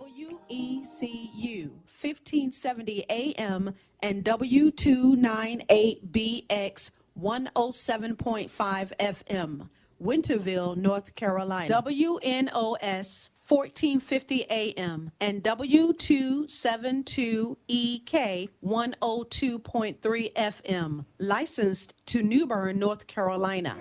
WECU 1570 AM and W298BX 107.5 FM, Winterville, North Carolina. WNOS 1450 AM and W272EK 102.3 FM, licensed to New Bern, North Carolina.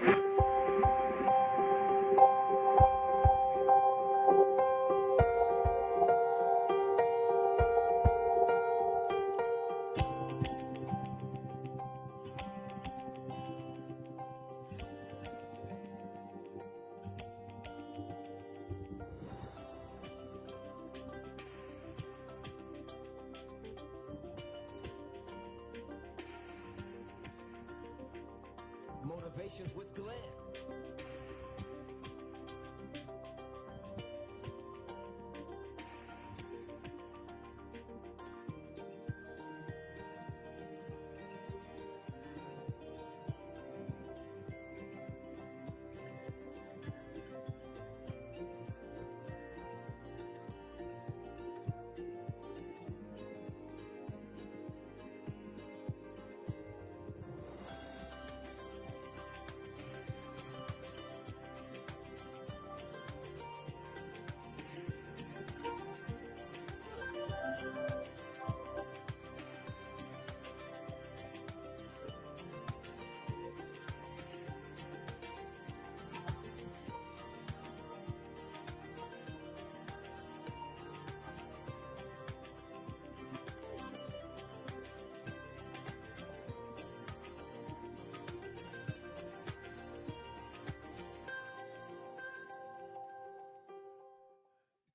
Motivations with Glenn.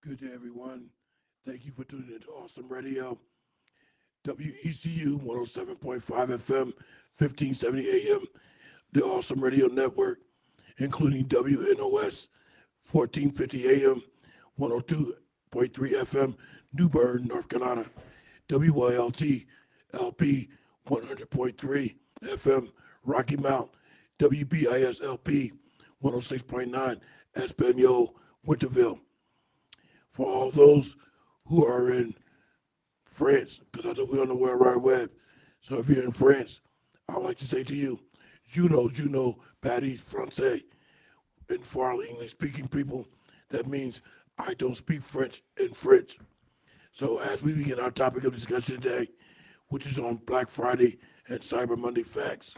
Good day, everyone. Thank you for tuning in to Awesome Radio. WECU 107.5 FM, 1570 AM, the Awesome Radio Network, including WNOS 1450 AM, 102.3 FM, New Bern, North Carolina, WYLT LP 100.3 FM, Rocky Mount, WBIS LP 106.9, Espanol, Winterville. For all those who are in France, because I know we're on the World Wide Web. So if you're in France, I would like to say to you, Juno, Patty, Francais. And for our English-speaking people, that means I don't speak French in French. So as we begin our topic of discussion today, which is on Black Friday and Cyber Monday facts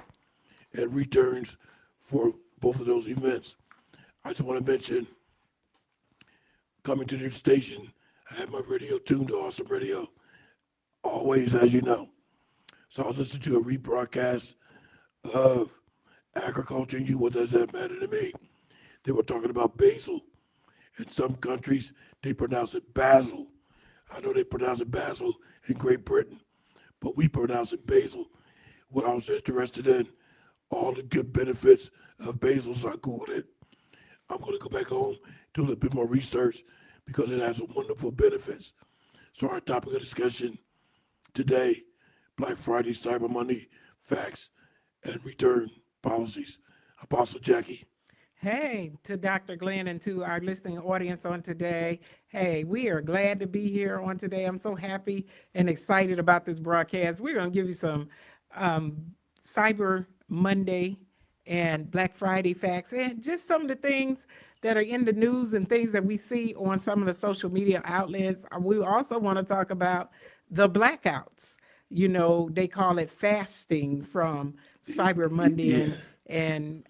and returns for both of those events, I just want to mention, coming to the station, I have my radio tuned to Awesome Radio, always, as you know. So I was listening to a rebroadcast of Agriculture and You, What Does That Matter to Me? They were talking about basil. In some countries, they pronounce it basil. I know they pronounce it basil in Great Britain, but we pronounce it basil. What I was interested in, all the good benefits of basil, so I Googled it. I'm going to go back home, do a little bit more research, because it has wonderful benefits. So our topic of discussion today, Black Friday, Cyber Monday, facts, and return policies. Apostle Jackie. Hey, to Dr. Glenn and to our listening audience on today. Hey, we are glad to be here on today. I'm so happy and excited about this broadcast. We're going to give you some Cyber Monday and Black Friday facts and just some of the things that are in the news and things that we see on some of the social media outlets. We also want to talk about the blackouts. You know, they call it fasting from Cyber Monday and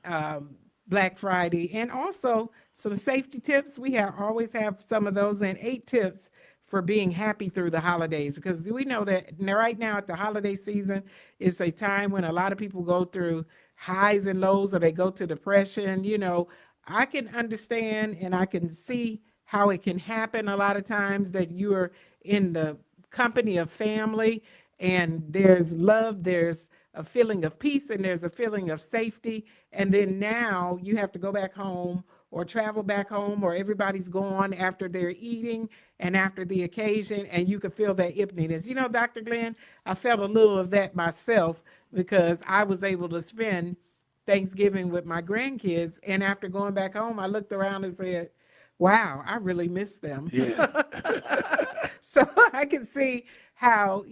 Black Friday, and also some safety tips. We always have some of those, and 8 tips for being happy through the holidays, because we know that right now at the holiday season, it's a time when a lot of people go through highs and lows, or they go to depression. You know, I can understand and I can see how it can happen a lot of times, that you're in the company of family and there's love, there's a feeling of peace, and there's a feeling of safety. And then now you have to go back home or travel back home, or everybody's gone after they're eating and after the occasion, and you can feel that emptiness. You know, Dr. Glenn, I felt a little of that myself, because I was able to spend Thanksgiving with my grandkids, and after going back home, I looked around and said, wow, I really miss them. Yeah. So I can see how,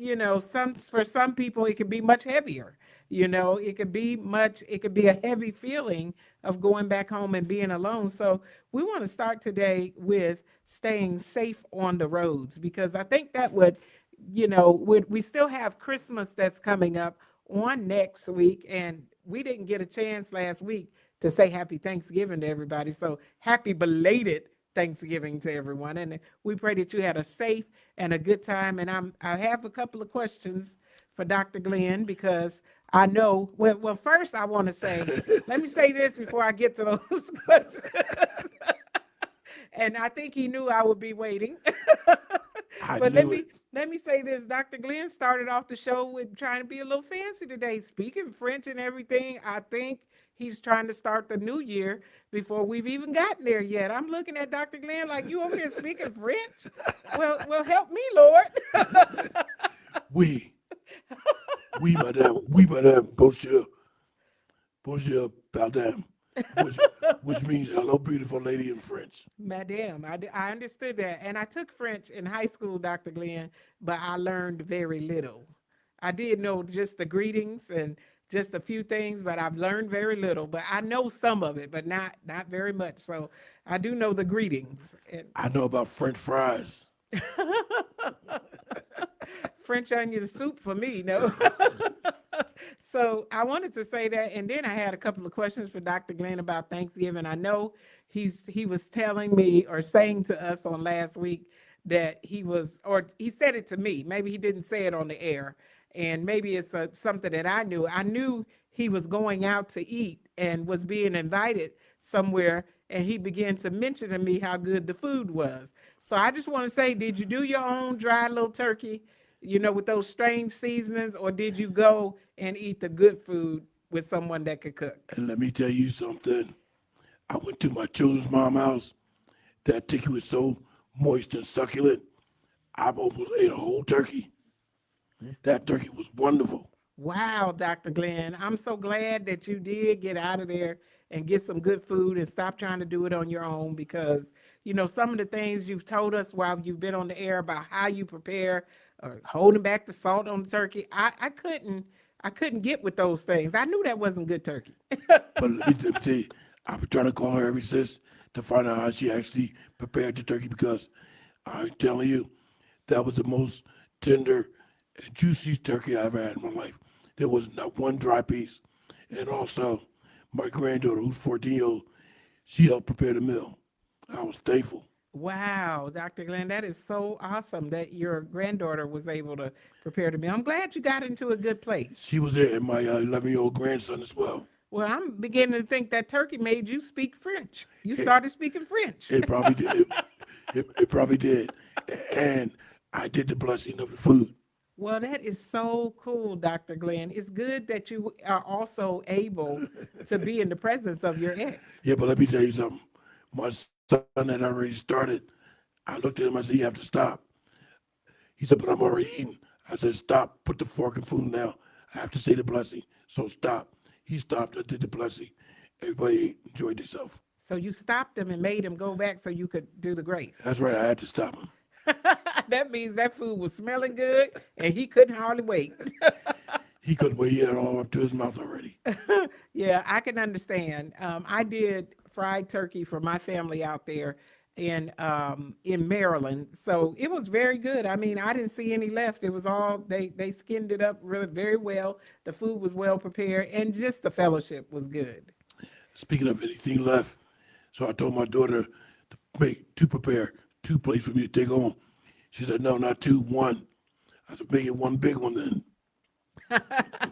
for some people it can be much heavier. It could be a heavy feeling of going back home and being alone. So we want to start today with staying safe on the roads, because I think that we still have Christmas that's coming up on next week, and we didn't get a chance last week to say happy Thanksgiving to everybody. So happy belated Thanksgiving to everyone. And we pray that you had a safe and a good time. And I have a couple of questions for Dr. Glenn, because I know, well, first I want to say, let me say this before I get to those questions. And I think he knew I would be waiting. But let me say this. Dr. Glenn started off the show with trying to be a little fancy today, speaking French and everything. I think he's trying to start the new year before we've even gotten there yet. I'm looking at Dr. Glenn like, you over there speaking French? Well, help me, Lord. Oui, madame, bonjour, pardon, which means hello, beautiful lady in French. Madame, I understood that. And I took French in high school, Dr. Glenn, but I learned very little. I did know just the greetings and just a few things, but I've learned very little. But I know some of it, but not very much. So I do know the greetings. I know about French fries. French onion soup for me, no. So I wanted to say that, and then I had a couple of questions for Dr. Glenn about Thanksgiving. I know he was telling me or saying to us on last week that he said it to me. Maybe he didn't say it on the air, and maybe it's something that I knew. I knew he was going out to eat and was being invited somewhere, and he began to mention to me how good the food was. So I just want to say, did you do your own dry little turkey, with those strange seasonings, or did you go and eat the good food with someone that could cook? And let me tell you something. I went to my children's mom's house. That turkey was so moist and succulent, I almost ate a whole turkey. That turkey was wonderful. Wow, Dr. Glenn, I'm so glad that you did get out of there and get some good food and stop trying to do it on your own, because, some of the things you've told us while you've been on the air about how you prepare or holding back the salt on the turkey, I couldn't get with those things. I knew that wasn't good turkey. But let me tell you, I've been trying to call her ever since to find out how she actually prepared the turkey, because I'm telling you, that was the most tender and juicy turkey I ever had in my life. There was not one dry piece. And also, my granddaughter, who's 14-year-old, she helped prepare the meal. I was thankful. Wow, Dr. Glenn, that is so awesome that your granddaughter was able to prepare the meal. I'm glad you got into a good place. She was there, and my 11-year-old grandson as well. Well, I'm beginning to think that turkey made you speak French. You started speaking French. It probably did. It probably did. And I did the blessing of the food. Well, that is so cool, Dr. Glenn. It's good that you are also able to be in the presence of your ex. Yeah, but let me tell you something. My son had already started. I looked at him, I said, you have to stop. He said, but I'm already eating. I said, stop, put the fork and food down. I have to say the blessing, so stop. He stopped, I did the blessing. Everybody ate, enjoyed themselves. So you stopped him and made him go back so you could do the grace. That's right, I had to stop him. That means that food was smelling good and he couldn't hardly wait. He couldn't wait, he had it all up to his mouth already. Yeah, I can understand. I did fried turkey for my family out there in Maryland, so it was very good. I mean, I didn't see any left. It was all they skinned it up really very well. The food was well prepared, and just the fellowship was good. Speaking of anything left, so I told my daughter to prepare 2 plates for me to take home. She said, no, not 2, 1. I said, make it one big one then.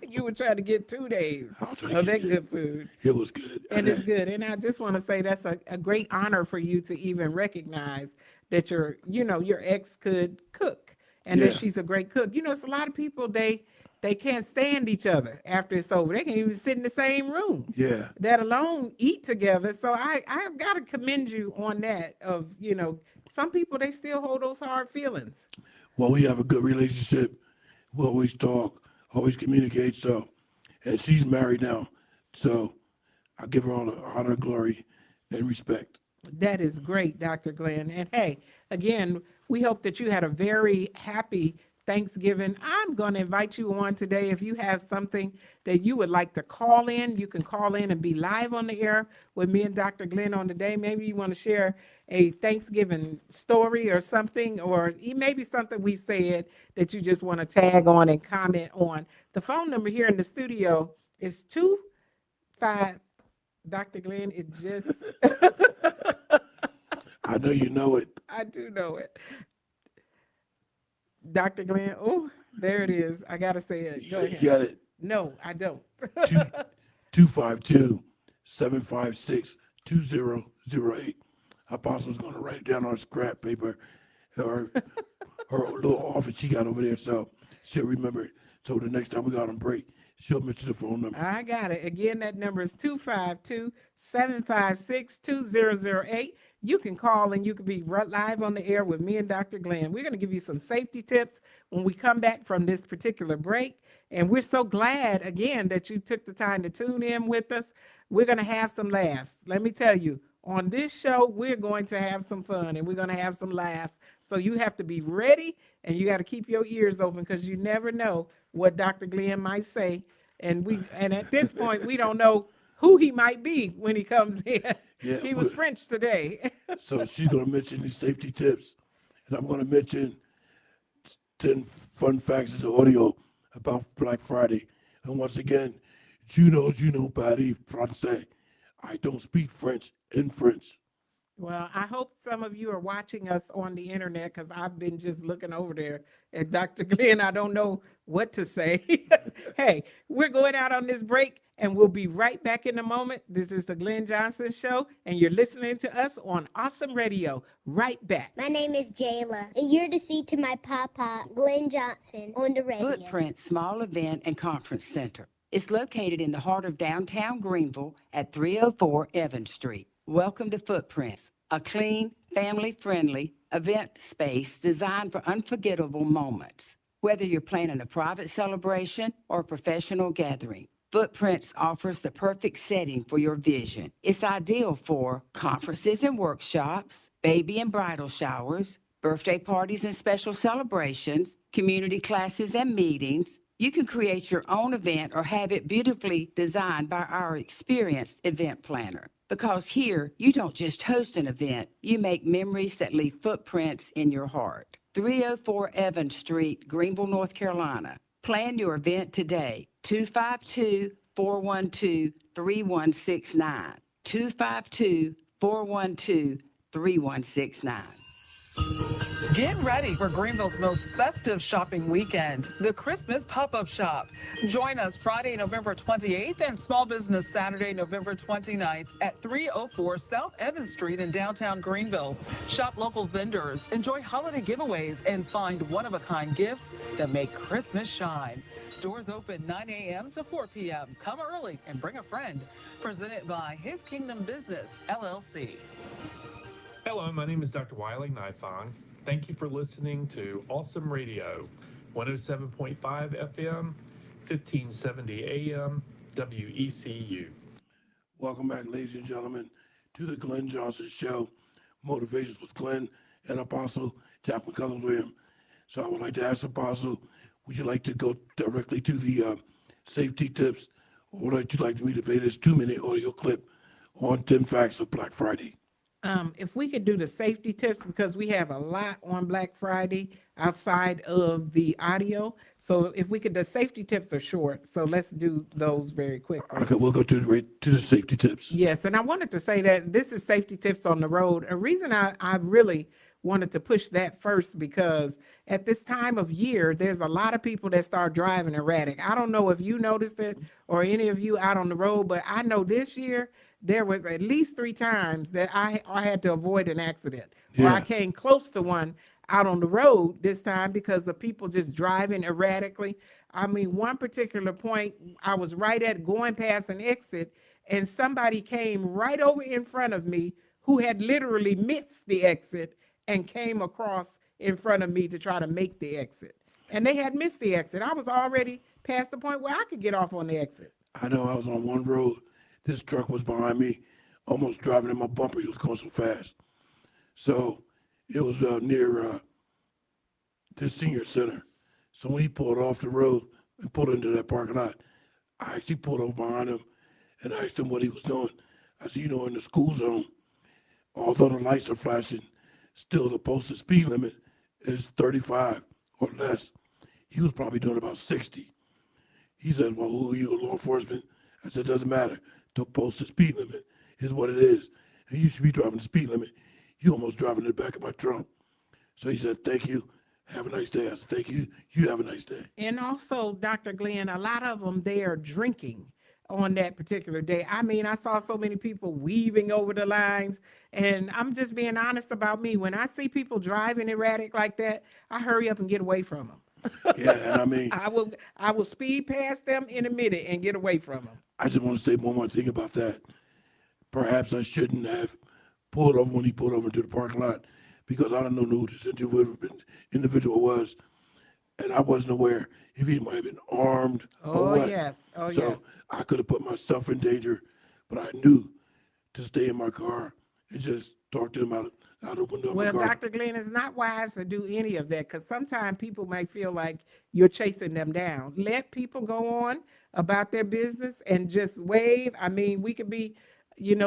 You were trying to get 2 days I'll of that good food. It was good. And it's good. And I just want to say that's a great honor for you to even recognize that your ex could cook and that Yeah. she's a great cook. It's a lot of people, they can't stand each other after it's over. They can't even sit in the same room. Yeah. Let alone eat together. So I've got to commend you on that of, some people, they still hold those hard feelings. Well, we have a good relationship. We always talk, always communicate. So, and she's married now. So I give her all the honor, glory, and respect. That is great, Dr. Glenn. And hey, again, We hope that you had a very happy Thanksgiving. I'm going to invite you on today. If you have something that you would like to call in, you can call in and be live on the air with me and Dr. Glenn on today. Maybe you want to share a Thanksgiving story or something, or maybe something we said that you just want to tag on and comment on. The phone number here in the studio is 25. Dr. Glenn, it just, I know you know it. I do know it. Dr. Glenn, oh, there it is. I got to say it. Go You ahead. got it. No, I don't. 252-756-2008. Apostle's going to write it down on scrap paper, her little office she got over there, so she'll remember it. So the next time we got on break, she'll mention the phone number. I got it. Again, that number is 252-756-2008. You can call and you can be live on the air with me and Dr. Glenn. We're going to give you some safety tips when we come back from this particular break. And we're so glad, again, that you took the time to tune in with us. We're going to have some laughs. Let me tell you, on this show, we're going to have some fun and we're going to have some laughs. So you have to be ready and you got to keep your ears open because you never know what Dr. Glenn might say. And at this point, we don't know who he might be when he comes in. Yeah, He was French today. So she's going to mention these safety tips, and I'm going to mention 10 fun facts as audio about Black Friday. And once again, je ne parle français. I don't speak French in French. Well, I hope some of you are watching us on the internet because I've been just looking over there at Dr. Glenn. I don't know what to say. Hey, we're going out on this break and we'll be right back in a moment. This is the Glenn Johnson Show, and you're listening to us on Awesome Radio. Right back. My name is Jayla, and you're to see to my papa, Glenn Johnson, on the radio. Footprint Small Event and Conference Center. It's located in the heart of downtown Greenville at 304 Evans Street. Welcome to Footprints, a clean, family-friendly event space designed for unforgettable moments. Whether you're planning a private celebration or a professional gathering, Footprints offers the perfect setting for your vision. It's ideal for conferences and workshops, baby and bridal showers, birthday parties and special celebrations, community classes and meetings. You can create your own event or have it beautifully designed by our experienced event planner. Because here, you don't just host an event, you make memories that leave footprints in your heart. 304 Evans Street, Greenville, North Carolina. Plan your event today. 252-412-3169. 252-412-3169. Get ready for Greenville's most festive shopping weekend, the Christmas Pop-Up Shop. Join us Friday, November 28th and Small Business Saturday, November 29th at 304 South Evans Street in downtown Greenville. Shop local vendors, enjoy holiday giveaways, and find one-of-a-kind gifts that make Christmas shine. Doors open 9 a.m. to 4 p.m. Come early and bring a friend. Presented by His Kingdom Business, LLC. Hello, my name is Dr. Wiley Nifong. Thank you for listening to Awesome Radio, 107.5 FM, 1570 AM, WECU. Welcome back, ladies and gentlemen, to the Glenn Johnson Show, Motivations with Glenn and Apostle Jacquline Cullin Williams. So I would like to ask Apostle, would you like to go directly to the safety tips, or would you like me to play this 2-minute audio clip on 10 facts of Black Friday? If we could do the safety tips, because we have a lot on Black Friday outside of the audio. So if we could, the safety tips are short, so let's do those very quickly. Okay, we'll go to the safety tips. Yes, and I wanted to say that this is safety tips on the road. A reason I really wanted to push that first, because at this time of year, there's a lot of people that start driving erratic. I don't know if you noticed it or any of you out on the road, but I know this year there was at least 3 times that I had to avoid an accident, or I came close to one out on the road this time because of people just driving erratically. I mean, one particular point, I was right at going past an exit, and somebody came right over in front of me who had literally missed the exit and came across in front of me to try to make the exit. And they had missed the exit. I was already past the point where I could get off on the exit. I know I was on one road. This truck was behind me, almost driving in my bumper. He was going so fast. So it was near the senior center. So when he pulled off the road and pulled into that parking lot, I actually pulled over behind him and asked him what he was doing. I said, in the school zone, although the lights are flashing, still the posted speed limit is 35 or less. He was probably doing about 60. He said, well, who are you, law enforcement? I said, doesn't matter. The posted speed limit is what it is. And you should be driving the speed limit. You almost driving in the back of my trunk. So he said, thank you. Have a nice day. I said, thank you. You have a nice day. And also, Dr. Glenn, a lot of them, they are drinking on that particular day. I mean, I saw so many people weaving over the lines, and I'm just being honest about me. When I see people driving erratic like that, I hurry up and get away from them. Yeah, and I mean, I will speed past them in a minute and get away from them. I just want to say one more thing about that. Perhaps I shouldn't have pulled over when he pulled over into the parking lot because I don't know who this individual was, and I wasn't aware if he might have been armed or what. Yes. Oh, So yes. I could have put myself in danger, but I knew to stay in my car and just talk to him out the window of Well, my car. Dr. Glenn, it's not wise to do any of that because sometimes people may feel like you're chasing them down. Let people go on about their business and just wave. I mean, we could be,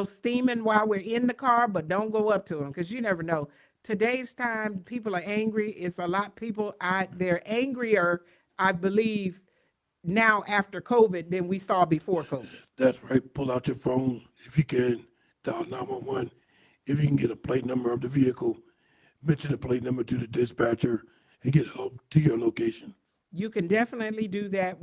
steaming while we're in the car, but don't go up to them because you never know. Today's time, people are angry. It's a lot of people, they're angrier, I believe, now after COVID than we saw before COVID. That's right. Pull out your phone if you can. Dial 911. If you can get a plate number of the vehicle, mention the plate number to the dispatcher and get help to your location. You can definitely do that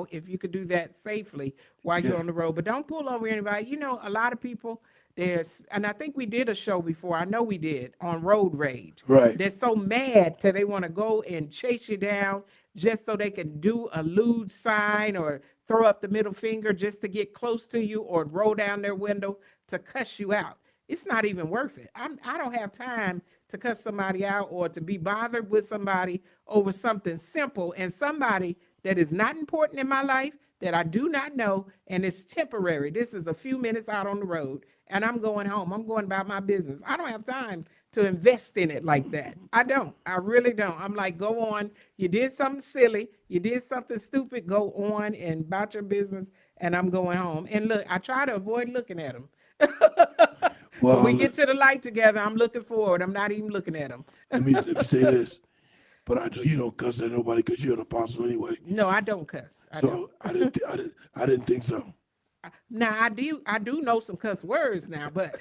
if you could do that safely while you're Yeah. on the road, but don't pull over anybody. A lot of people, and I think we did a show before, I know we did, on road rage. Right. They're so mad that they want to go and chase you down just so they can do a lewd sign or throw up the middle finger just to get close to you or roll down their window to cuss you out. It's not even worth it. I don't have time to cuss somebody out or to be bothered with somebody over something simple and somebody that is not important in my life that I do not know and it's temporary. This is a few minutes out on the road and I'm going home. I'm going about my business. I don't have time to invest in it like that. I don't. I really don't. I'm like, go on. You did something silly. You did something stupid. Go on and about your business and I'm going home. And look, I try to avoid looking at them. Well, When we get to the light together, I'm looking forward. I'm not even looking at them. let me say this. But I know you don't cuss at nobody because you're an apostle anyway. No, I don't cuss. I don't. So I didn't think so. Now I do know some cuss words now, but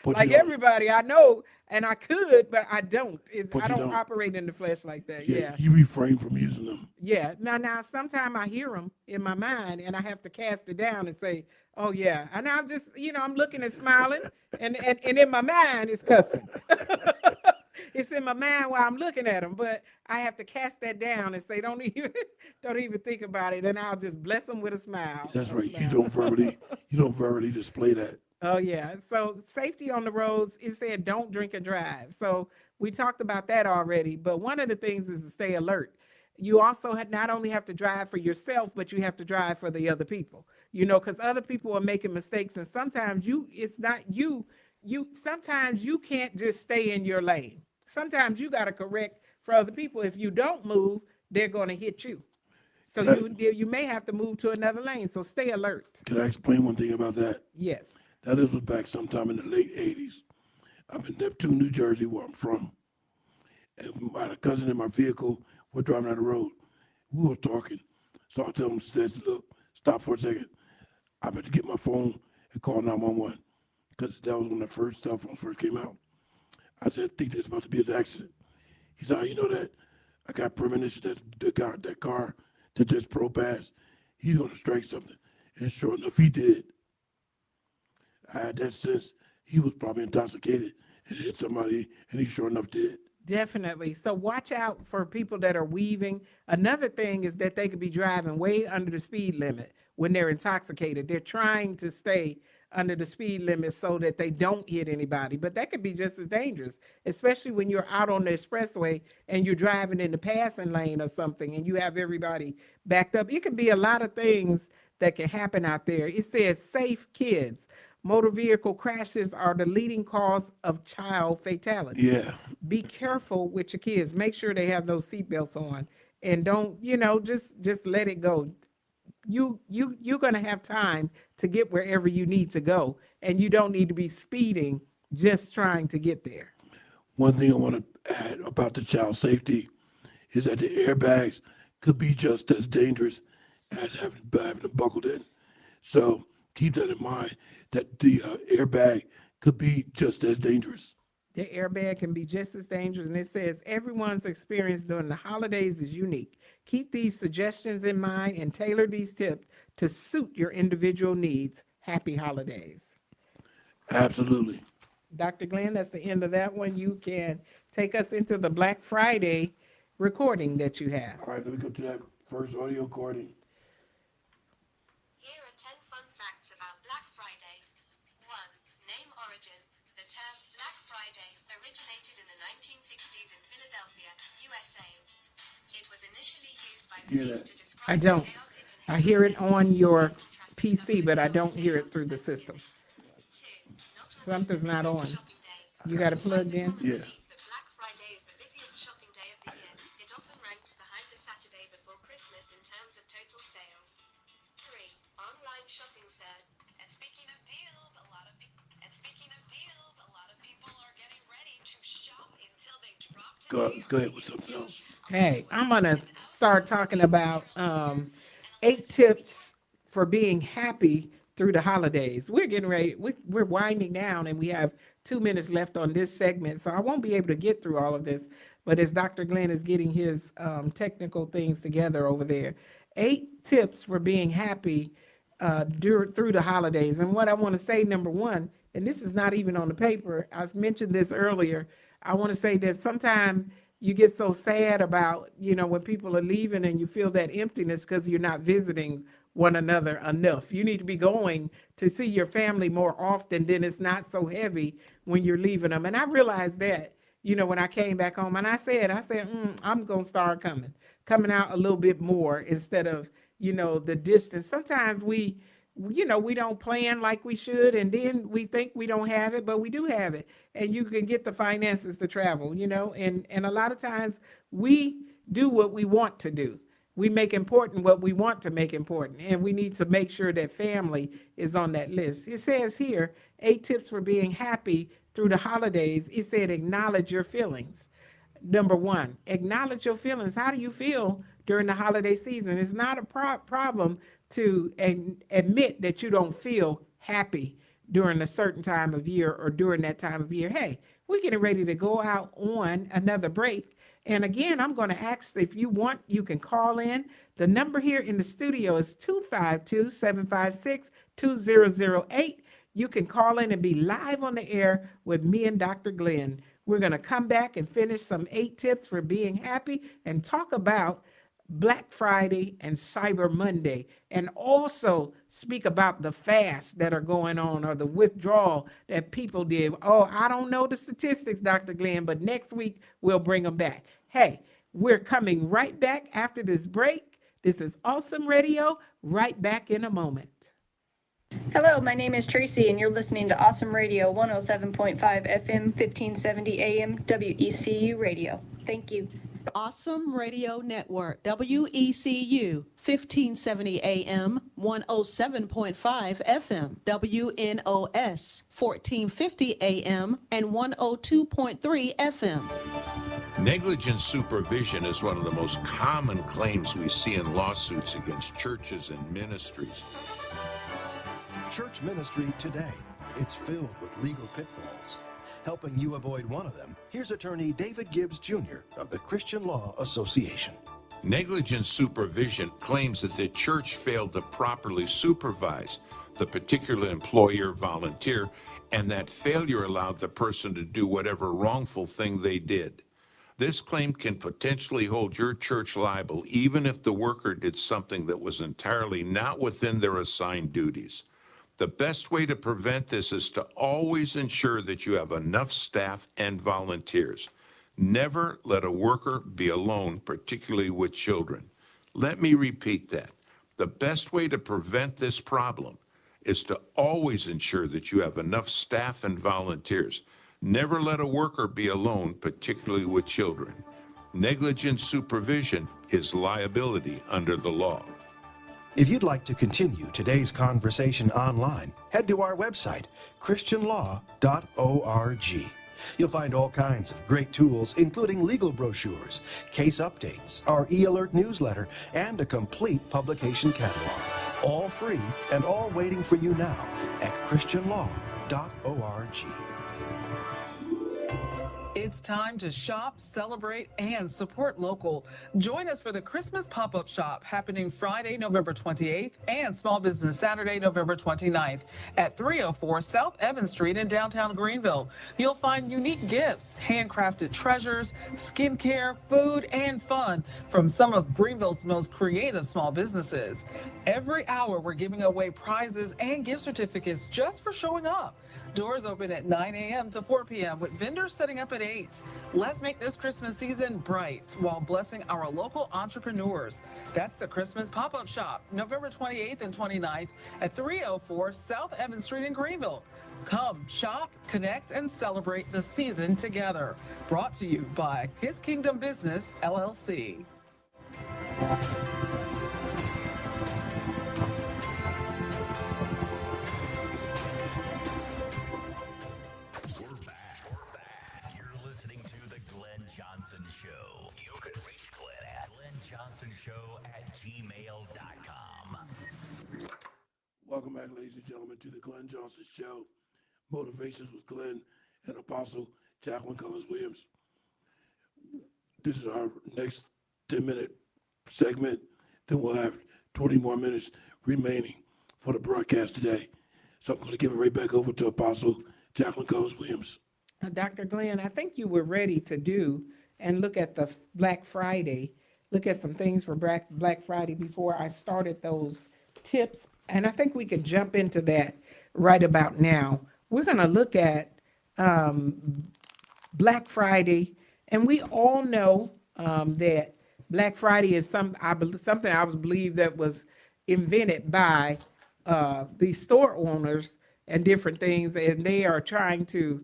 But like you don't. everybody I know, and I could, but I don't. But I you don't don't. operate in the flesh like that. Yeah. You refrain from using them. Yeah. Now, sometimes I hear them in my mind and I have to cast it down and say, oh, yeah. And I'm just, I'm looking and smiling and in my mind it's cussing. It's in my mind while I'm looking at them, but I have to cast that down and say, don't even think about it. And I'll just bless them with a smile. That's A right. You smile. don't verbally display that. Oh, yeah. So safety on the roads, it said don't drink and drive. So we talked about that already. But one of the things is to stay alert. You also not only have to drive for yourself, but you have to drive for the other people, because other people are making mistakes. And sometimes it's not you. Sometimes you can't just stay in your lane. Sometimes you got to correct for other people. If you don't move, they're going to hit you. So you may have to move to another lane. So stay alert. Can I explain one thing about that? Yes. Now, this was back sometime in the late 80s. I'm in Neptune, New Jersey, where I'm from. And I had a cousin in my vehicle. We're driving down the road. We were talking. So I tell him, says, look, stop for a second. I better get my phone and call 911. Because that was when the first cell phones first came out. I said, I think there's about to be an accident. He said, how you know that? I got premonition that that car that just past, he's going to strike something. And sure enough, he did. I had that sense he was probably intoxicated and hit somebody, and he sure enough did. Definitely. So watch out for people that are weaving. Another thing is that they could be driving way under the speed limit when they're intoxicated. They're trying to stay under the speed limit so that they don't hit anybody. But that could be just as dangerous, especially when you're out on the expressway and you're driving in the passing lane or something and you have everybody backed up. It could be a lot of things that can happen out there. It says safe kids. motor vehicle crashes are the leading cause of child fatality. Yeah. Be careful with your kids. Make sure they have those seatbelts on, and don't, just let it go. You're gonna have time to get wherever you need to go, and you don't need to be speeding just trying to get there. One thing I want to add about the child safety is that the airbags could be just as dangerous as having them buckled in. So keep that in mind, that the airbag could be just as dangerous. The airbag can be just as dangerous, and it says everyone's experience during the holidays is unique. Keep these suggestions in mind and tailor these tips to suit your individual needs. Happy holidays. Absolutely. Dr. Glenn, that's the end of that one. You can take us into the Black Friday recording that you have. All right, let me go to that first audio recording. Here are 10 fun facts about Black Friday. 1. Name origin. The term Black Friday originated in the 1960s in Philadelphia, USA. It was initially used by police to describe I don't. chaotic and I hear it on your PC, but I don't hear it through the system. 2. Not Something's not on. shopping day. You got it plugged in? Yeah. The Black Friday is the busiest shopping day of the year. It often ranks behind the Saturday before Christmas in terms of total sales. 3. Online shopping surge. And speaking of deals, a lot of people are getting ready to shop until they drop to Go ahead with something else. Hey, I'm gonna start talking about 8 tips for being happy through the holidays. We're getting ready. We're winding down, and we have 2 minutes left on this segment, so I won't be able to get through all of this. But as Dr. Glenn is getting his technical things together over there, 8 tips for being happy through the holidays. And what I want to say, number one, and this is not even on the paper, I mentioned this earlier. I want to say that sometimes you get so sad about, when people are leaving and you feel that emptiness because you're not visiting one another enough. You need to be going to see your family more often, then it's not so heavy when you're leaving them. And I realized that, when I came back home, and I said, I'm going to start coming out a little bit more instead of, the distance. Sometimes we don't plan like we should, and then we think we don't have it, but we do have it. And you can get the finances to travel, and a lot of times we do what we want to do. We make important what we want to make important, and we need to make sure that family is on that list. It says here, 8 tips for being happy through the holidays. It said, acknowledge your feelings. Number 1, acknowledge your feelings. How do you feel during the holiday season? It's not a problem to admit that you don't feel happy during a certain time of year or during that time of year. Hey, we're getting ready to go out on another break. And again, I'm going to ask if you want, you can call in. The number here in the studio is 252-756-2008. You can call in and be live on the air with me and Dr. Glenn. We're going to come back and finish some 8 tips for being happy and talk about Black Friday and Cyber Monday, and also speak about the fasts that are going on or the withdrawal that people did. Oh, I don't know the statistics, Dr. Glenn, but next week we'll bring them back. Hey, we're coming right back after this break. This is Awesome Radio, right back in a moment. Hello, my name is Tracy, and you're listening to Awesome Radio 107.5 FM, 1570 AM, WECU Radio. Thank you. Awesome Radio Network, WECU, 1570 AM, 107.5 FM, WNOS, 1450 AM, and 102.3 FM. Negligent supervision is one of the most common claims we see in lawsuits against churches and ministries. Church ministry today. It's filled with legal pitfalls. Helping you avoid one of them, here's attorney David Gibbs Jr. of the Christian Law Association. Negligent supervision claims that the church failed to properly supervise the particular employer volunteer, and that failure allowed the person to do whatever wrongful thing they did. This claim can potentially hold your church liable even if the worker did something that was entirely not within their assigned duties. The best way to prevent this is to always ensure that you have enough staff and volunteers. Never let a worker be alone, particularly with children. Let me repeat that. The best way to prevent this problem is to always ensure that you have enough staff and volunteers. Never let a worker be alone, particularly with children. Negligent supervision is liability under the law. If you'd like to continue today's conversation online, head to our website, christianlaw.org. You'll find all kinds of great tools, including legal brochures, case updates, our e-alert newsletter, and a complete publication catalog. All free and all waiting for you now at christianlaw.org. It's time to shop, celebrate, and support local. Join us for the Christmas pop-up shop happening Friday, November 28th and Small Business Saturday, November 29th at 304 South Evans Street in downtown Greenville. You'll find unique gifts, handcrafted treasures, skincare, food, and fun from some of Greenville's most creative small businesses. Every hour, we're giving away prizes and gift certificates just for showing up. Doors open at 9 a.m. to 4 p.m. with vendors setting up at 8. Let's make this Christmas season bright while blessing our local entrepreneurs. That's the Christmas Pop-Up Shop, November 28th and 29th at 304 South Evans Street in Greenville. Come, shop, connect, and celebrate the season together. Brought to you by His Kingdom Business, LLC. Show. You can reach Glenn at glennjohnsonshow@gmail.com. Welcome back, ladies and gentlemen, to the Glenn Johnson Show. Motivations with Glenn and Apostle Jacqueline Williams. This is our next 10-minute segment. Then we'll have 20 more minutes remaining for the broadcast today. So I'm going to give it right back over to Apostle Jacqueline Williams. Dr. Glenn, I think you were ready to do and look at the Black Friday, look at some things for Black Friday before I started those tips. And I think we can jump into that right about now. We're going to look at Black Friday, and we all know that Black Friday is something I believe that was invented by the store owners and different things, and they are trying to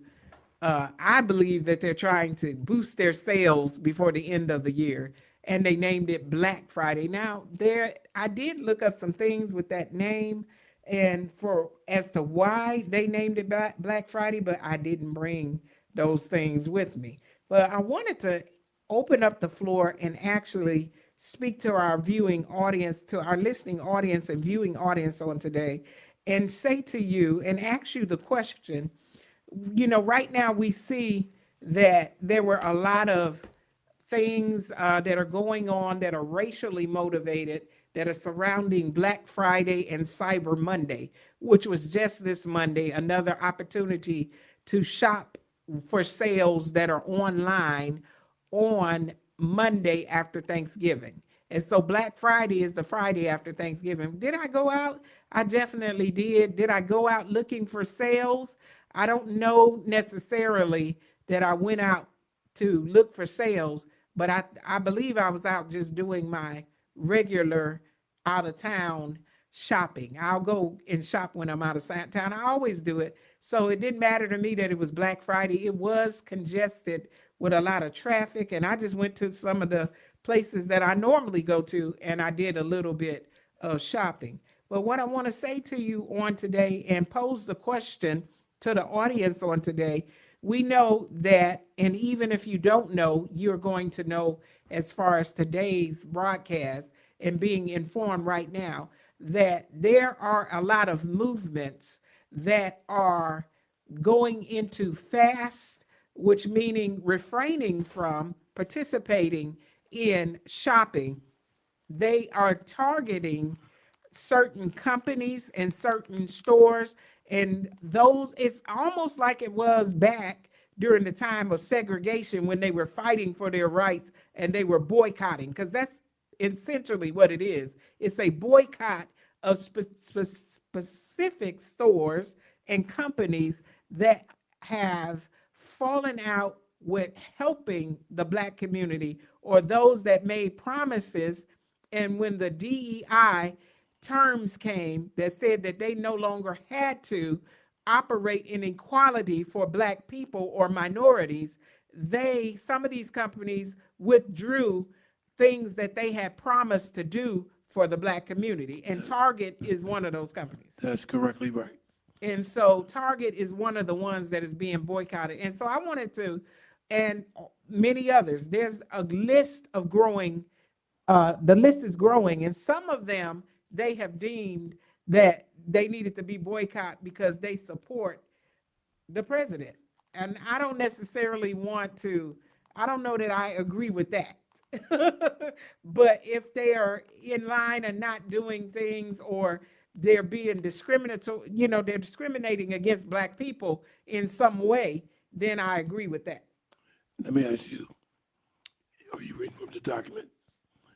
I believe that they're trying to boost their sales before the end of the year, and they named it Black Friday. Now, I did look up some things with that name, and as to why they named it Black Friday, but I didn't bring those things with me. But I wanted to open up the floor and actually speak to our viewing audience, to our listening audience and viewing audience on today, and say to you and ask you the question. You know, right now we see that there were a lot of things that are going on that are racially motivated, that are surrounding Black Friday and Cyber Monday, which was just this Monday, another opportunity to shop for sales that are online on Monday after Thanksgiving. And so Black Friday is the Friday after Thanksgiving. Did I go out? I definitely did. Did I go out looking for sales? I don't know necessarily that I went out to look for sales, but I believe I was out just doing my regular out of town shopping. I'll go and shop when I'm out of town. I always do it. So it didn't matter to me that it was Black Friday. It was congested with a lot of traffic, and I just went to some of the places that I normally go to, and I did a little bit of shopping. But what I want to say to you on today and pose the question to the audience on today, we know that, and even if you don't know, you're going to know as far as today's broadcast and being informed right now, that there are a lot of movements that are going into fast, which meaning refraining from participating in shopping. They are targeting certain companies and certain stores, and those, it's almost like it was back during the time of segregation when they were fighting for their rights and they were boycotting, because that's essentially what it is. It's a boycott of specific stores and companies that have fallen out with helping the Black community, or those that made promises, and when the DEI terms came that said that they no longer had to operate in equality for Black people or minorities, some of these companies withdrew things that they had promised to do for the Black community. And Target is one of those companies. That's correctly right. And so Target is one of the ones that is being boycotted. And so I wanted to, and many others, there's a list of growing, the list is growing, and some of them they have deemed that they needed to be boycotted because they support the president. And I don't necessarily I don't know that I agree with that. But if they are in line and not doing things, or they're being discriminatory, they're discriminating against Black people in some way, then I agree with that. Let me ask you, are you reading from the document?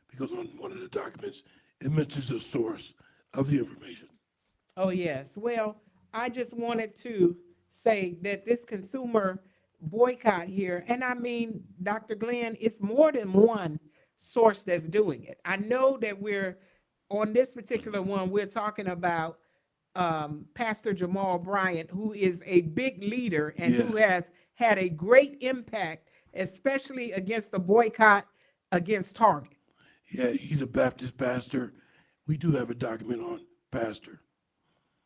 Because on one of the documents, it mentions the source of the information. Oh, yes. Well, I just wanted to say that this consumer boycott here, and I mean, Dr. Glenn, it's more than one source that's doing it. I know that we're on this particular one, we're talking about Pastor Jamal Bryant, who is a big leader and who has had a great impact, especially against the boycott against Target. Yeah, he's a Baptist pastor. We do have a document on pastor.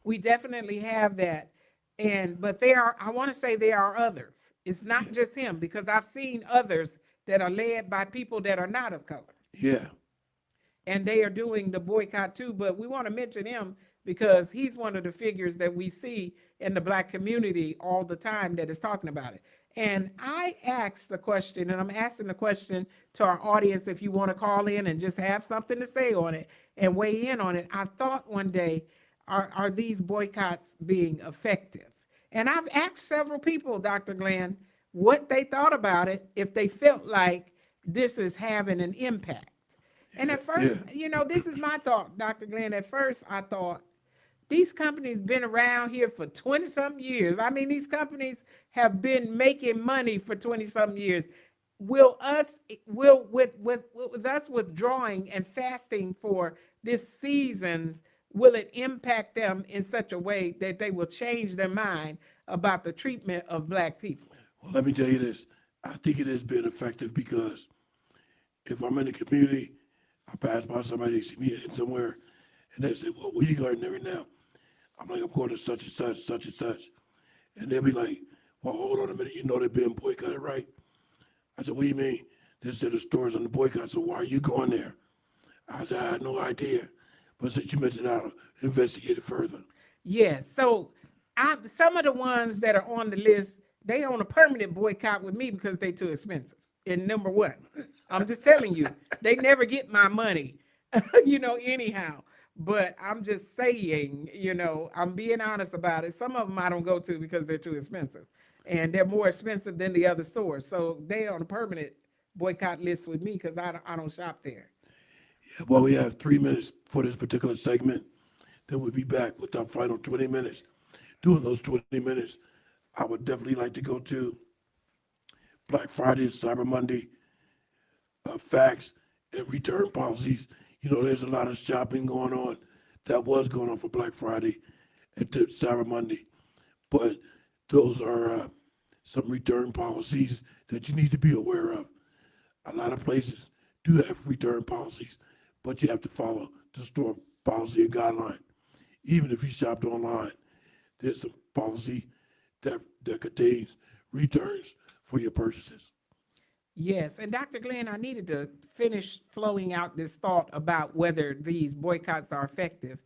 We definitely have that. But I want to say there are others. It's not just him, because I've seen others that are led by people that are not of color. Yeah. And they are doing the boycott too, but we want to mention him because he's one of the figures that we see in the Black community all the time that is talking about it. And I asked the question, and I'm asking the question to our audience, if you want to call in and just have something to say on it and weigh in on it. I thought one day, are these boycotts being effective? And I've asked several people, Dr. Glenn, what they thought about it, if they felt like this is having an impact. And at first, this is my thought, Dr. Glenn. At first, I thought, these companies been around here for 20-something years. I mean, these companies have been making money for 20-something years. With us withdrawing and fasting for this seasons, will it impact them in such a way that they will change their mind about the treatment of Black people? Well, let me tell you this. I think it has been effective because if I'm in the community, I pass by somebody, they see me in somewhere, and they say, well, where you going every now? I'm like, I'm going to such and such, such and such. And they'll be like, well, hold on a minute, they're being boycotted, right? I said, what do you mean? They said the store's on the boycott, so why are you going there? I said, I had no idea. But since you mentioned, I'll investigate it further. Yes, so some of the ones that are on the list, they on a permanent boycott with me because they too expensive. And number one, I'm just telling you, they never get my money, anyhow. But I'm just saying, I'm being honest about it. Some of them I don't go to because they're too expensive. And they're more expensive than the other stores. So they on a permanent boycott list with me because I don't shop there. Yeah, well, we have 3 minutes for this particular segment. Then we'll be back with our final 20 minutes. During those 20 minutes, I would definitely like to go to Black Friday, Cyber Monday, facts and return policies. There's a lot of shopping going on that was going on for Black Friday and to Cyber Monday. But those are some return policies that you need to be aware of. A lot of places do have return policies, but you have to follow the store policy and guideline. Even if you shopped online, there's some policy that contains returns for your purchases. Yes, and Dr. Glenn, I needed to finish flowing out this thought about whether these boycotts are effective.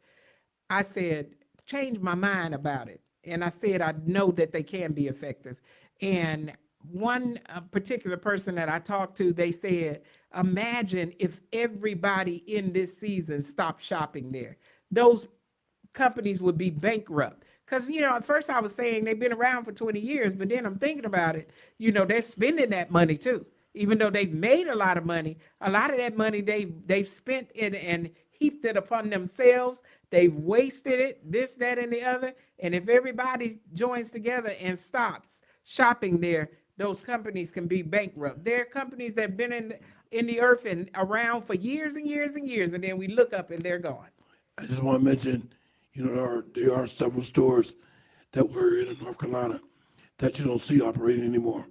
I said, change my mind about it. And I said, I know that they can be effective. And one particular person that I talked to, they said, imagine if everybody in this season stopped shopping there. Those companies would be bankrupt. Because, at first I was saying they've been around for 20 years, but then I'm thinking about it, they're spending that money too. Even though they've made a lot of money, a lot of that money they've spent it and heaped it upon themselves. They've wasted it, this, that, and the other. And if everybody joins together and stops shopping there, those companies can be bankrupt. There are companies that have been in the earth and around for years and years and years, and then we look up and they're gone. I just want to mention, there are several stores that were in North Carolina that you don't see operating anymore.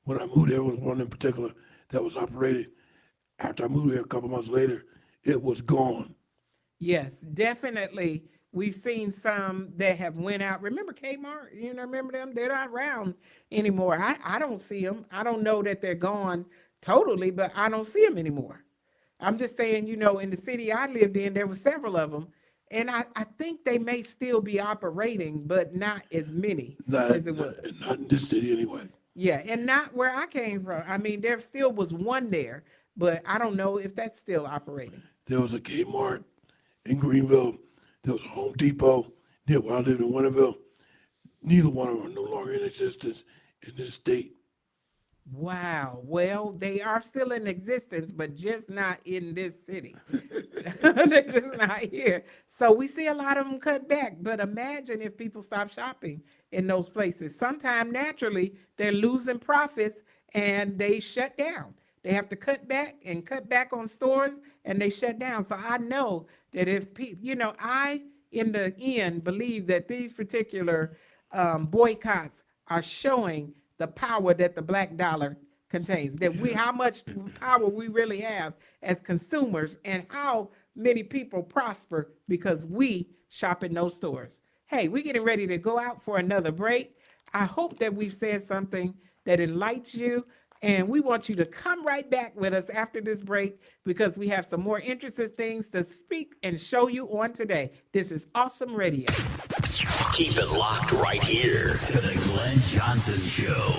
When I moved there was one in particular that was operating. After I moved here a couple months later, it was gone. Yes, definitely. We've seen some that have went out. Remember Kmart? Remember them? They're not around anymore. I don't see them. I don't know that they're gone totally, but I don't see them anymore. I'm just saying, in the city I lived in, there were several of them. And I think they may still be operating, but not as many as it was. Not in this city anyway. Yeah, and not where I came from. I mean, there still was one there, but I don't know if that's still operating. There was a Kmart in Greenville. There was a Home Depot near where I lived in Winterville. Neither one of them are no longer in existence in this state. Wow. Well, they are still in existence, but just not in this city. They're just not here. So we see a lot of them cut back. But imagine if people stop shopping in those places. Sometime naturally, they're losing profits and they shut down. They have to cut back on stores, and they shut down. So I know that if people, I, in the end, believe that these particular boycotts are showing the power that the black dollar contains, that how much power we really have as consumers and how many people prosper because we shop in those stores. Hey, we're getting ready to go out for another break. I hope that we've said something that enlightens you, and we want you to come right back with us after this break because we have some more interesting things to speak and show you on today. This is Awesome Radio. Keep it locked right here to the Glenn Johnson Show.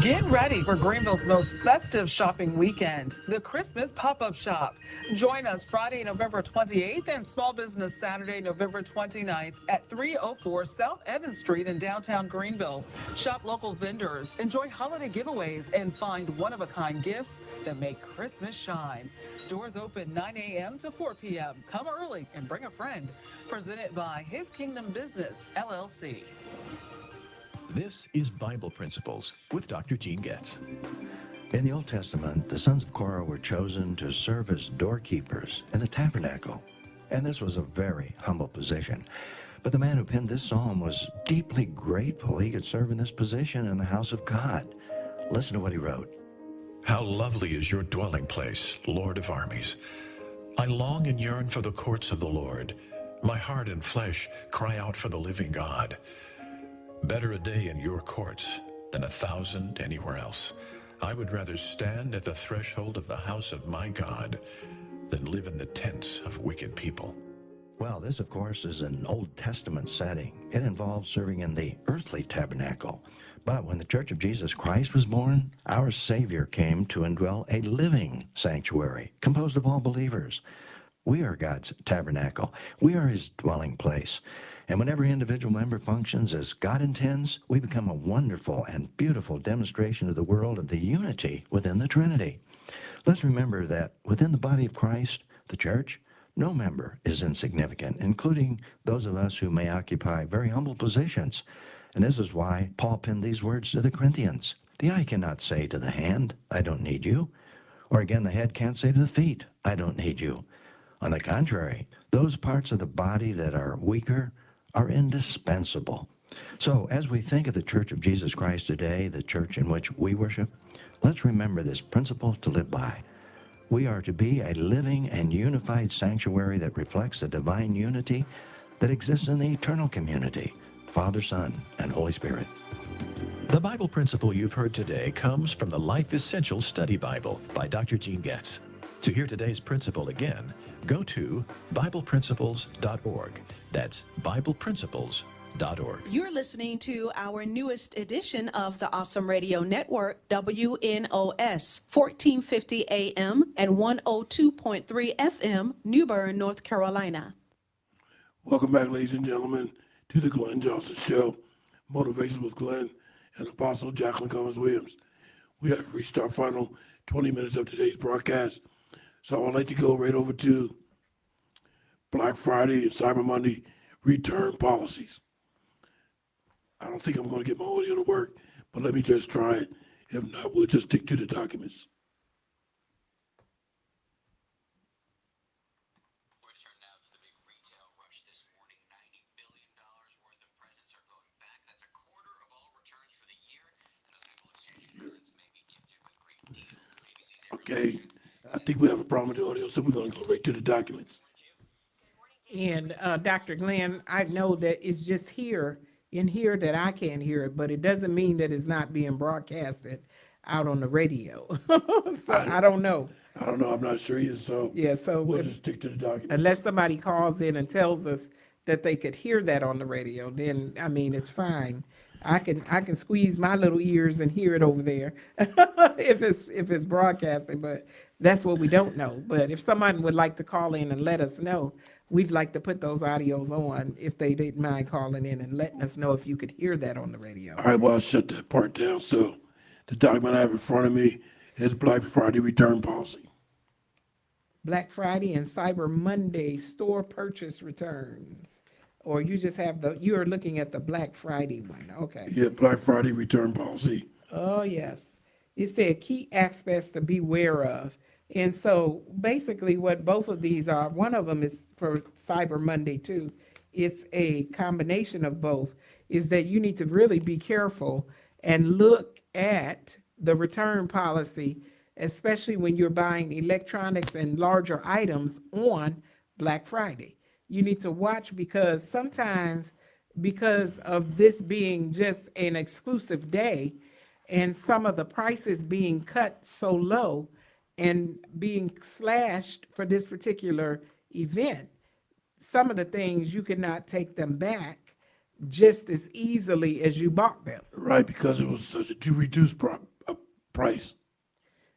Get ready for Greenville's most festive shopping weekend, the Christmas Pop-Up Shop. Join us Friday, November 28th and Small Business Saturday, November 29th at 304 South Evans Street in downtown Greenville. Shop local vendors, enjoy holiday giveaways, and find one-of-a-kind gifts that make Christmas shine. Doors open 9 a.m. to 4 p.m. Come early and bring a friend. Presented by His Kingdom Business, LLC. This is Bible Principles with Dr. Gene Getz. In the Old Testament, the sons of Korah were chosen to serve as doorkeepers in the tabernacle, and this was a very humble position. But the man who penned this psalm was deeply grateful he could serve in this position in the house of God. Listen to what he wrote. How lovely is your dwelling place, Lord of armies. I long and yearn for the courts of the Lord. My heart and flesh cry out for the living God. Better a day in your courts than 1,000 anywhere else. I would rather stand at the threshold of the house of my God than live in the tents of wicked people. Well, this, of course, is an Old Testament setting. It involves serving in the earthly tabernacle. But when the Church of Jesus Christ was born, our Savior came to indwell a living sanctuary composed of all believers. We are God's tabernacle. We are His dwelling place. And when every individual member functions as God intends, we become a wonderful and beautiful demonstration to the world of the unity within the Trinity. Let's remember that within the body of Christ, the church, no member is insignificant, including those of us who may occupy very humble positions. And this is why Paul penned these words to the Corinthians. The eye cannot say to the hand, I don't need you. Or again, the head can't say to the feet, I don't need you. On the contrary, those parts of the body that are weaker are indispensable. So as we think of the Church of Jesus Christ today, the church in which we worship, let's remember this principle to live by. We are to be a living and unified sanctuary that reflects the divine unity that exists in the eternal community, Father, Son, and Holy Spirit. The Bible principle you've heard today comes from the Life Essential Study Bible by Dr. Gene Getz. To hear today's principle again, go to BiblePrinciples.org. That's BiblePrinciples.org. You're listening to our newest edition of the Awesome Radio Network, WNOS, 1450 AM and 102.3 FM, New Bern, North Carolina. Welcome back, ladies and gentlemen, to the Glenn Johnson Show, Motivation with Glenn and Apostle Jacqueline Cummins-Williams. We have reached our final 20 minutes of today's broadcast. So I'd like to go right over to Black Friday and Cyber Monday return policies. I don't think I'm going to get my audio to work, but let me just try it. If not, we'll just stick to the documents. Okay, I think we have a problem with the audio, so we're gonna go right to the documents. And Dr. Glenn, I know that it's just here, in here that I can't hear it, but it doesn't mean that it's not being broadcasted out on the radio. So I don't know. I don't know, I'm not sure either, so Yeah, so we'll if- just stick to the documents. unless somebody calls in and tells us that they could hear that on the radio, then, I mean, it's fine. I can squeeze my little ears and hear it over there if it's broadcasting, but that's what we don't know. But if someone would like to call in and let us know, we'd like to put those audios on if they didn't mind calling in and letting us know if you could hear that on the radio. All right, well, I'll shut that part down. So the document I have in front of me is Black Friday return policy. Black Friday and Cyber Monday store purchase returns. Or you just have you're looking at the Black Friday one, okay. Yeah, Black Friday return policy. Oh, yes. It said key aspects to be aware of. And so basically what both of these are, one of them is for Cyber Monday too. It's a combination of both, is that you need to really be careful and look at the return policy, especially when you're buying electronics and larger items on Black Friday. You need to watch because sometimes, because of this being just an exclusive day and some of the prices being cut so low and being slashed for this particular event, some of the things you cannot take them back just as easily as you bought them. Right, because it was such a reduced price.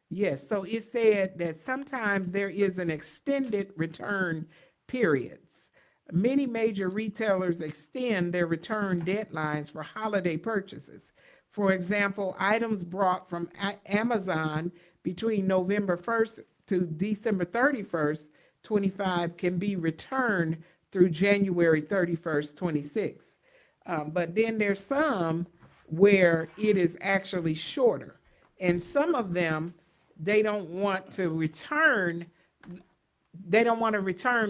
Yes, so it said that sometimes there is an extended return periods. Many major retailers extend their return deadlines for holiday purchases. For example, items brought from Amazon between November 1st to December 31st, 25 can be returned through January 31st, 26. But then there's some where it is actually shorter. And some of them, they don't want to return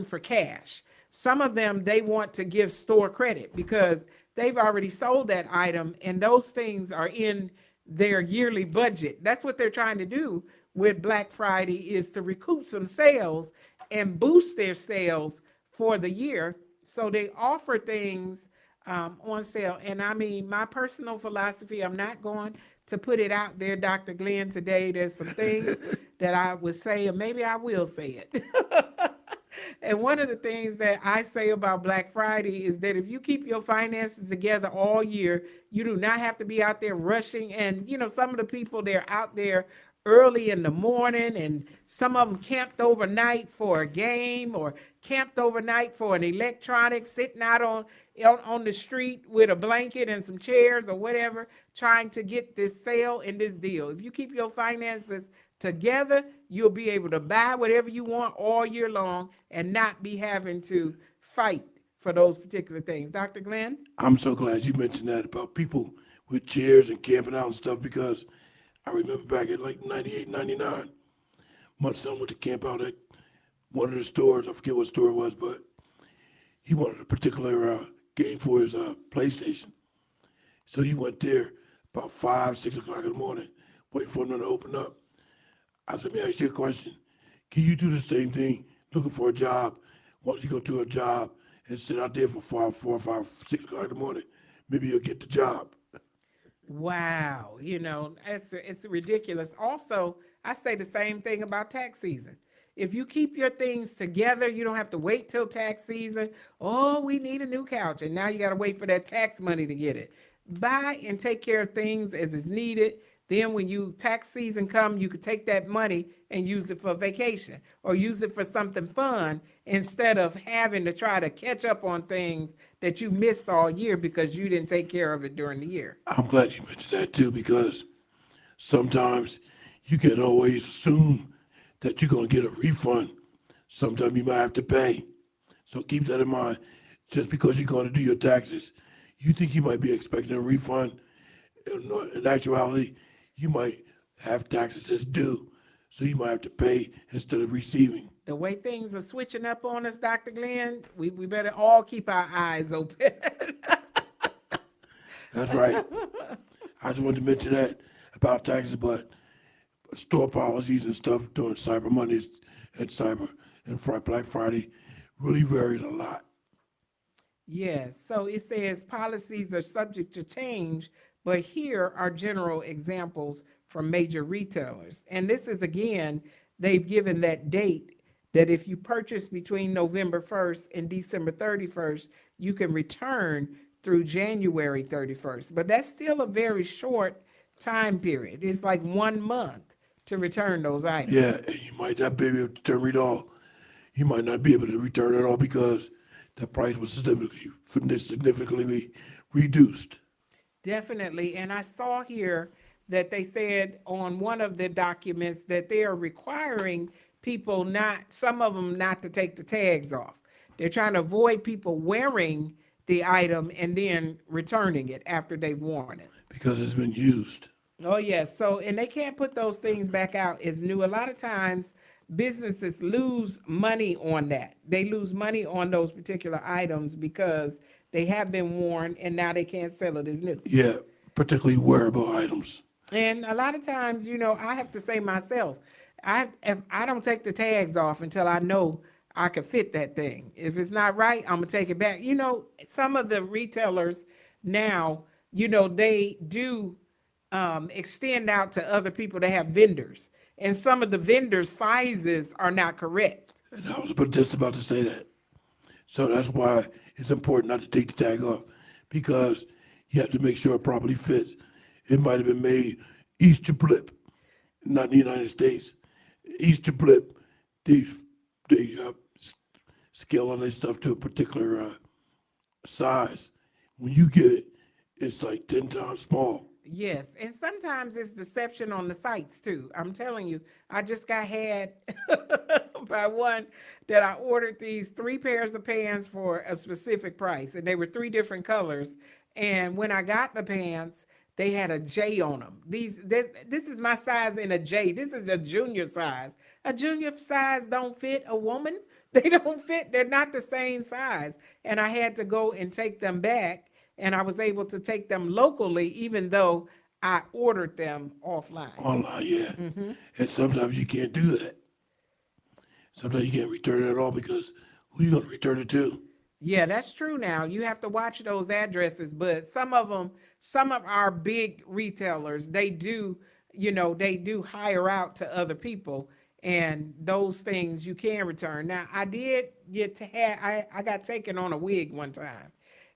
for cash. Some of them, they want to give store credit because they've already sold that item and those things are in their yearly budget. That's what they're trying to do with Black Friday, is to recoup some sales and boost their sales for the year. So they offer things on sale. And I mean, my personal philosophy, I'm not going to put it out there, Dr. Glenn, today. There's some things that I would say, and maybe I will say it. And one of the things that I say about Black Friday is that if you keep your finances together all year, you do not have to be out there rushing. And, you know, some of the people, they're out there early in the morning, and some of them camped overnight for a game or camped overnight for an electronic, sitting out on the street with a blanket and some chairs or whatever, trying to get this sale and this deal. If you keep your finances together, you'll be able to buy whatever you want all year long and not be having to fight for those particular things. Dr. Glenn? I'm so glad you mentioned that about people with chairs and camping out and stuff, because I remember back at like 98, 99, my son went to camp out at one of the stores. I forget what store it was, but he wanted a particular game for his PlayStation. So he went there about 5, 6 o'clock in the morning, waiting for them to open up. I said, let me ask you a question. Can you do the same thing looking for a job? Once you go to a job and sit out there for 4, 5, 6 o'clock in the morning, maybe you'll get the job. Wow, you know, it's ridiculous. Also, I say the same thing about tax season. If you keep your things together, you don't have to wait till tax season. Oh, we need a new couch, and now you got to wait for that tax money to get it. Buy and take care of things as is needed. Then when tax season come, you could take that money and use it for vacation or use it for something fun instead of having to try to catch up on things that you missed all year because you didn't take care of it during the year. I'm glad you mentioned that too, because sometimes you can always assume that you're going to get a refund. Sometimes you might have to pay. So keep that in mind. Just because you're going to do your taxes, you think you might be expecting a refund. In actuality, you might have taxes that's due, so you might have to pay instead of receiving. The way things are switching up on us, Dr. Glenn, we better all keep our eyes open. That's right. I just wanted to mention that about taxes, but store policies and stuff during Cyber Mondays and Black Friday really varies a lot. Yes, so it says policies are subject to change, but here are general examples from major retailers. And this is again, they've given that date that if you purchase between November 1st and December 31st, you can return through January 31st. But that's still a very short time period. It's like 1 month to return those items. Yeah, and you might not be able to return it all. You might not be able to return it all because the price was significantly reduced. Definitely. And I saw here that they said on one of the documents that they are requiring people some of them not to take the tags off. They're trying to avoid people wearing the item and then returning it after they've worn it. Because it's been used. Oh, yes. So, and they can't put those things back out as new. A lot of times businesses lose money on that. They lose money on those particular items because they have been worn and now they can't sell it as new. Yeah, particularly wearable items. And a lot of times, I have to say myself, if I don't take the tags off until I know I can fit that thing. If it's not right, I'm gonna take it back. Some of the retailers now, they do extend out to other people. They have vendors, and some of the vendors' sizes are not correct. And I was just about to say that. So that's why it's important not to take the tag off, because you have to make sure it properly fits. It might have been made Easter Blip, not in the United States. Easter Blip, they scale all their stuff to a particular size. When you get it, it's like 10 times small. Yes, and sometimes it's deception on the sites too. I'm telling you, I just got had by one that I ordered these 3 pairs of pants for a specific price, and they were 3 different colors. And when I got the pants, they had a J on them. This is my size in a J. This is a junior size. A junior size don't fit a woman. They don't fit. They're not the same size. And I had to go and take them back. And I was able to take them locally, even though I ordered them offline. Online, yeah. And sometimes you can't do that. Sometimes you can't return it at all because who you going to return it to? Yeah, that's true now. You have to watch those addresses, but some of our big retailers, they do hire out to other people, and those things you can return. Now, I did I got taken on a wig one time.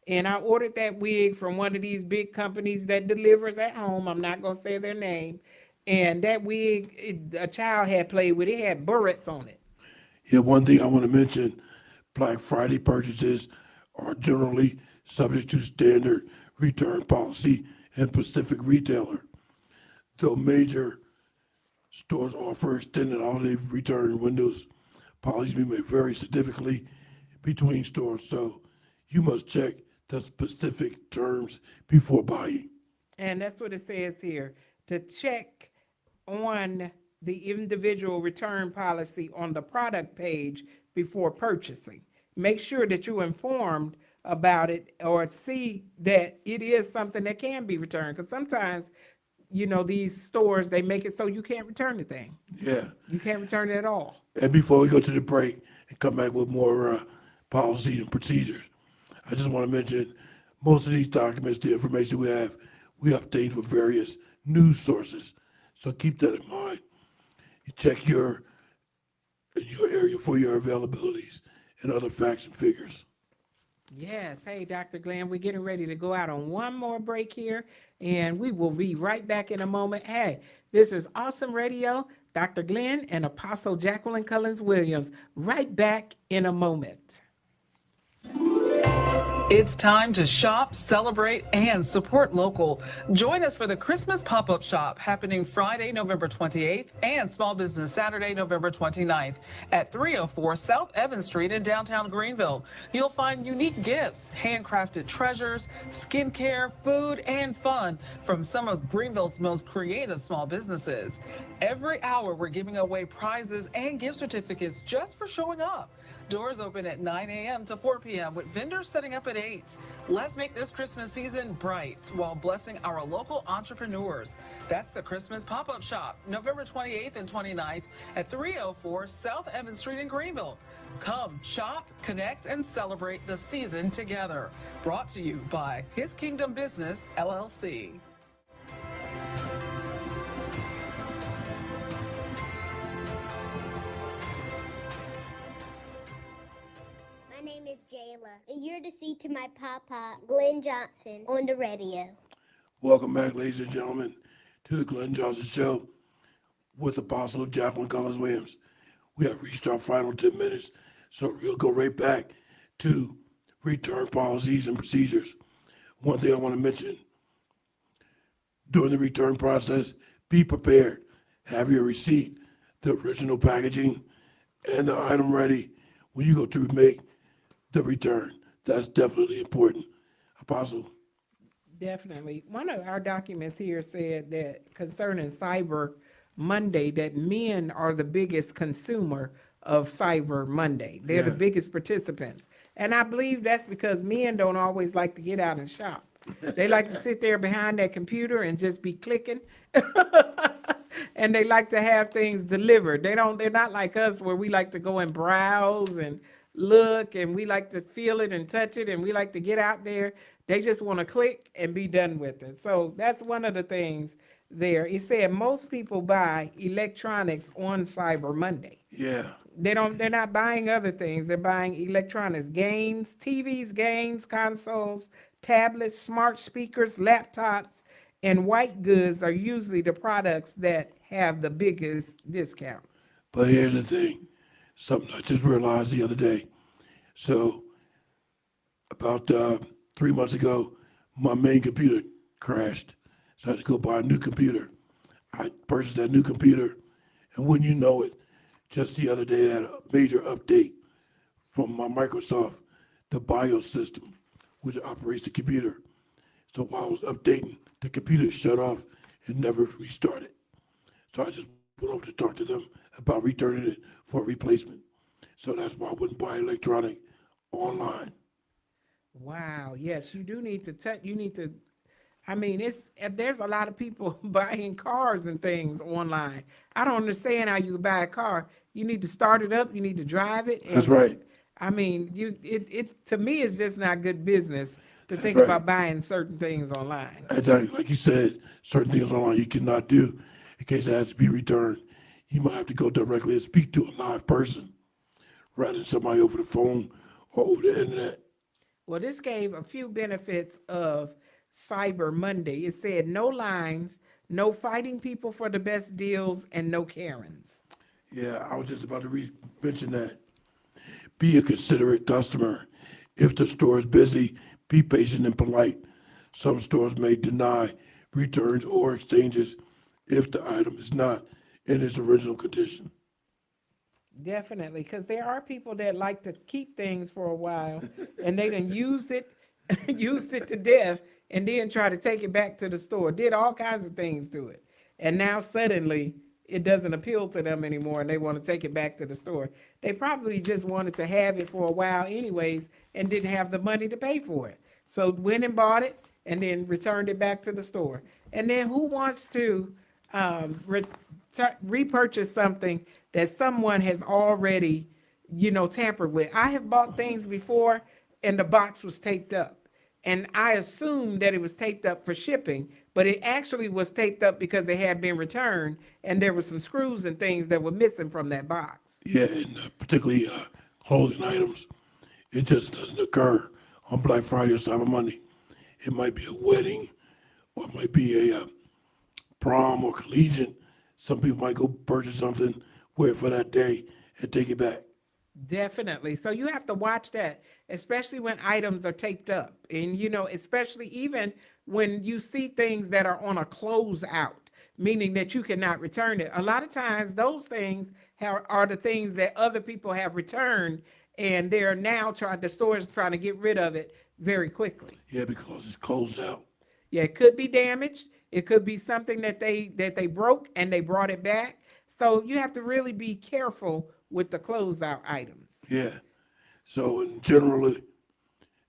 And I ordered that wig from one of these big companies that delivers at home. I'm not going to say their name. And that wig, a child had played with, it had burrets on it. Yeah, one thing I want to mention, Black Friday purchases are generally subject to standard return policy and specific retailer. Though major stores offer extended holiday return windows, policies may vary significantly between stores. So you must check the specific terms before buying. And that's what it says here, to check on the individual return policy on the product page before purchasing. Make sure that you're informed about it or see that it is something that can be returned. Because sometimes, these stores, they make it so you can't return the thing. Yeah. You can't return it at all. And before we go to the break and come back with more policy and procedures, I just want to mention most of these documents, the information we update for various news sources. So keep that in mind. You check your area for your availabilities and other facts and figures. Yes. Hey, Dr. Glenn, we're getting ready to go out on one more break here, and we will be right back in a moment. Hey, this is Awesome Radio, Dr. Glenn and Apostle Jacqueline Cullins Williams. Right back in a moment. It's time to shop, celebrate, and support local. Join us for the Christmas pop-up shop happening Friday, November 28th and Small Business Saturday, November 29th at 304 South Evans Street in downtown Greenville. You'll find unique gifts, handcrafted treasures, skincare, food, and fun from some of Greenville's most creative small businesses. Every hour, we're giving away prizes and gift certificates just for showing up. Doors open at 9 a.m. to 4 p.m. with vendors setting up at 8. Let's make this Christmas season bright while blessing our local entrepreneurs. That's the Christmas Pop-Up Shop, November 28th and 29th at 304 South Evans Street in Greenville. Come, shop, connect, and celebrate the season together. Brought to you by His Kingdom Business, LLC. My name is Jayla, and you're to see to my papa, Glenn Johnson, on the radio. Welcome back, ladies and gentlemen, to the Glenn Johnson Show with Apostle Jacqueline Collins Williams. We have reached our final 10 minutes, so we'll go right back to return policies and procedures. One thing I want to mention, during the return process, be prepared. Have your receipt, the original packaging, and the item ready when you go to make the return. That's definitely important. Apostle. Definitely. One of our documents here said that concerning Cyber Monday, that men are the biggest consumer of Cyber Monday. They're the biggest participants. And I believe that's because men don't always like to get out and shop. They like to sit there behind that computer and just be clicking. And they like to have things delivered. They're not like us where we like to go and browse and look, and we like to feel it and touch it, and we like to get out there. They just want to click and be done with it. So that's one of the things there. It said most people buy electronics on Cyber Monday. Yeah. They're not buying other things. They're buying electronics, games, TVs, games, consoles, tablets, smart speakers, laptops, and white goods are usually the products that have the biggest discounts. But here's the thing, something I just realized the other day. So about 3 months ago, my main computer crashed. So I had to go buy a new computer. I purchased that new computer, and wouldn't you know it, just the other day, I had a major update from my Microsoft, the BIOS system, which operates the computer. So while I was updating, the computer shut off and never restarted. So I just went over to talk to them about returning it for a replacement. So that's why I wouldn't buy electronic online. Wow. Yes, you do need to I mean, there's a lot of people buying cars and things online. I don't understand how you buy a car. You need to start it up. You need to drive it. That's right. I mean, it to me, it's just not good business to think right. about buying certain things online. Exactly. Like you said, certain things online you cannot do in case it has to be returned. You might have to go directly and speak to a live person rather than somebody over the phone or over the internet. Well, this gave a few benefits of Cyber Monday. It said no lines, no fighting people for the best deals, and no Karens. Yeah, I was just about to mention that. Be a considerate customer. If the store is busy, be patient and polite. Some stores may deny returns or exchanges if the item is not in its original condition. Definitely, because there are people that like to keep things for a while and they done used it to death and then try to take it back to the store, did all kinds of things to it. And now suddenly it doesn't appeal to them anymore and they want to take it back to the store. They probably just wanted to have it for a while anyways and didn't have the money to pay for it. So went and bought it and then returned it back to the store. And then who wants to repurchase something that someone has already, tampered with? I have bought things before and the box was taped up. And I assumed that it was taped up for shipping, but it actually was taped up because it had been returned and there were some screws and things that were missing from that box. Yeah, and particularly clothing items. It just doesn't occur on Black Friday or Cyber Monday. It might be a wedding or it might be a prom or collegiate. Some people might go purchase something, wear it for that day, and take it back. Definitely. So you have to watch that, especially when items are taped up. And, especially even when you see things that are on a closeout, meaning that you cannot return it. A lot of times those things are the things that other people have returned and they're now the stores trying to get rid of it very quickly. Yeah, because it's closed out. Yeah, it could be damaged. It could be something that they broke and they brought it back. So you have to really be careful with the closeout items. Yeah, So in generally,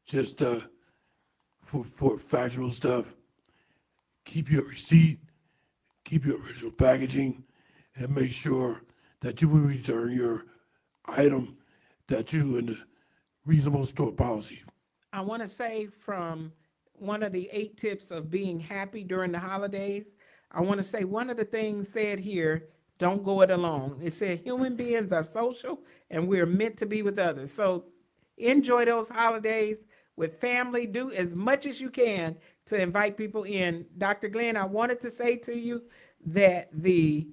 just for factual stuff, keep your receipt, keep your original packaging, and make sure that you will return your item that you in the reasonable store policy. I want to say from one of the 8 tips of being happy during the holidays, I want to say one of the things said here, don't go it alone. It said human beings are social and we're meant to be with others. So enjoy those holidays with family. Do as much as you can to invite people in. Dr. Glenn, I wanted to say to you that the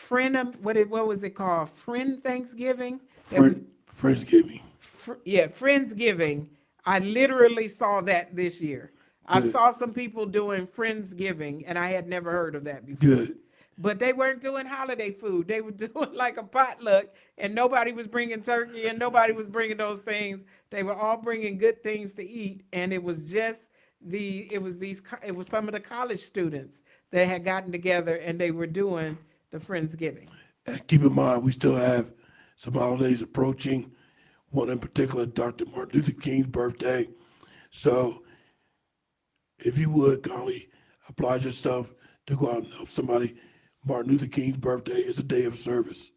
what was it called? Friend Thanksgiving? Friendsgiving. Friendsgiving. I literally saw that this year. I Good. saw some people doing Friendsgiving, and I had never heard of that before. Good. But they weren't doing holiday food. They were doing like a potluck, and nobody was bringing turkey, and nobody was bringing those things. They were all bringing good things to eat, and it was just it was some of the college students that had gotten together, and they were doing the Friendsgiving. And keep in mind, we still have some holidays approaching. One in particular, Dr. Martin Luther King's birthday. So if you would kindly oblige yourself to go out and help somebody. Martin Luther King's birthday is a day of service.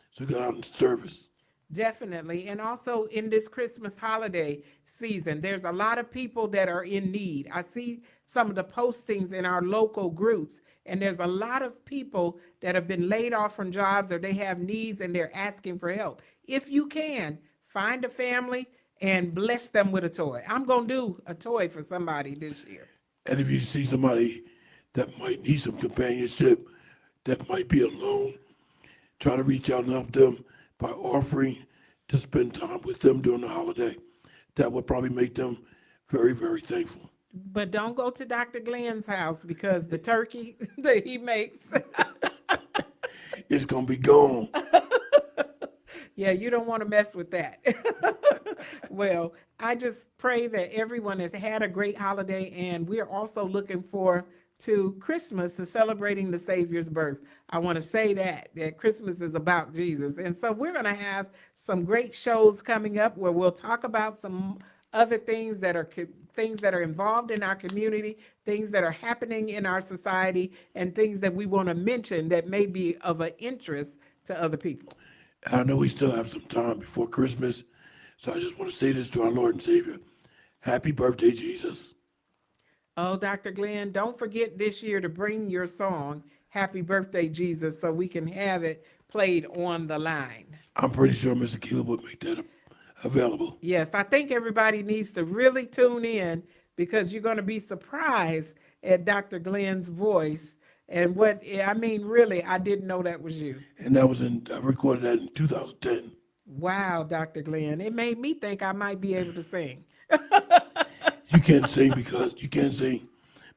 So go out and service. Definitely. And also in this Christmas holiday season, there's a lot of people that are in need. I see some of the postings in our local groups, and there's a lot of people that have been laid off from jobs or they have needs and they're asking for help. If you can, find a family and bless them with a toy. I'm going to do a toy for somebody this year. And if you see somebody that might need some companionship, that might be alone, try to reach out and help them by offering to spend time with them during the holiday. That would probably make them very, very thankful. But don't go to Dr. Glenn's house because the turkey that he makes, It's going to be gone. yeah, you don't want to mess with that. Well, I just pray that everyone has had a great holiday, and we're also looking forward to Christmas, to celebrating the Savior's birth. I want to say that Christmas is about Jesus. And so we're going to have some great shows coming up where we'll talk about some other things that are involved in our community, things that are happening in our society, and things that we want to mention that may be of an interest to other people. I know we still have some time before Christmas, so I just want to say this to our Lord and Savior. Happy birthday, Jesus. Oh, Dr. Glenn, don't forget this year to bring your song, Happy Birthday, Jesus, so we can have it played on the line. I'm pretty sure Mr. Keeler would make that available. Yes, I think everybody needs to really tune in because you're going to be surprised at Dr. Glenn's voice. And really, I didn't know that was you. And I recorded that in 2010. Wow, Dr. Glenn. It made me think I might be able to sing. You can't sing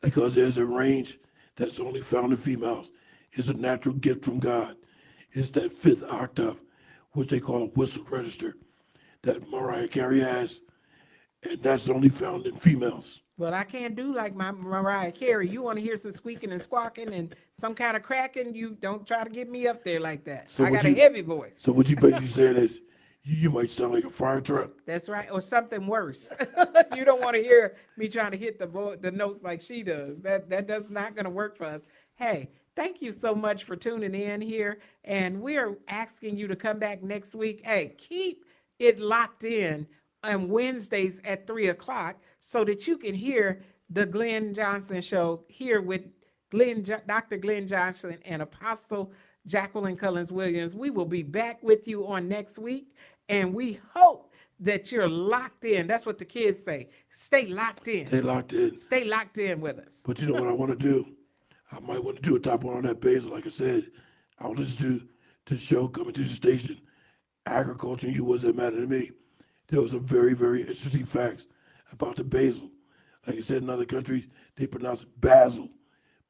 because there's a range that's only found in females. It's a natural gift from God. It's that 5th octave, which they call a whistle register, that Mariah Carey has, and that's only found in females. Well, I can't do like my Mariah Carey. You want to hear some squeaking and squawking and some kind of cracking, you don't try to get me up there like that. So I got a heavy voice. So what you basically saying is, you might sound like a fire truck. That's right, or something worse. You don't want to hear me trying to hit the notes like she does. That does not going to work for us. Hey, thank you so much for tuning in here, and we're asking you to come back next week. Hey, keep it locked in on Wednesdays at 3:00 so that you can hear the Glenn Johnson Show here with Dr. Glenn Johnson and Apostle Jacqueline Cullin Williams. We will be back with you on next week, and we hope that you're locked in. That's what the kids say. Stay locked in. Stay locked in. Stay locked in with us. But you know what I want to do? I might want to do a top one on that basil. Like I said, I'll listen to the show coming to the station. Agriculture and you wasn't matter to me. There was some very, very interesting facts about the basil. Like I said, in other countries, they pronounce it basil,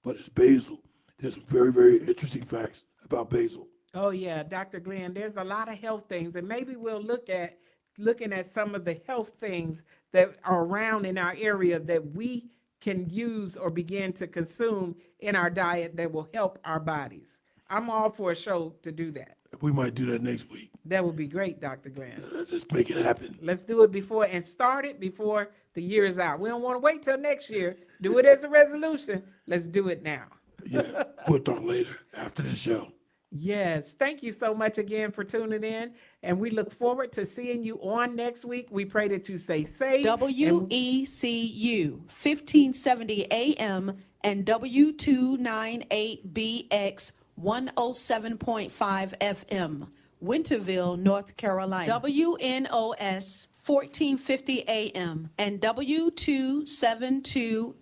but it's basil. There's some very, very interesting facts about basil. Oh yeah, Dr. Glenn, there's a lot of health things, and maybe we'll looking at some of the health things that are around in our area that we can use or begin to consume in our diet that will help our bodies. I'm all for a show to do that. We might do that next week. That would be great, Dr. Glenn. Let's just make it happen. Let's do it before and start it before the year is out. We don't want to wait till next year. Do it as a resolution. Let's do it now. Yeah, we'll talk later after the show. Yes, thank you so much again for tuning in, and we look forward to seeing you on next week. We pray that you stay safe. WECU 1570 AM and W298BX 107.5 FM, Winterville, North Carolina. WNOS 1450 AM and W272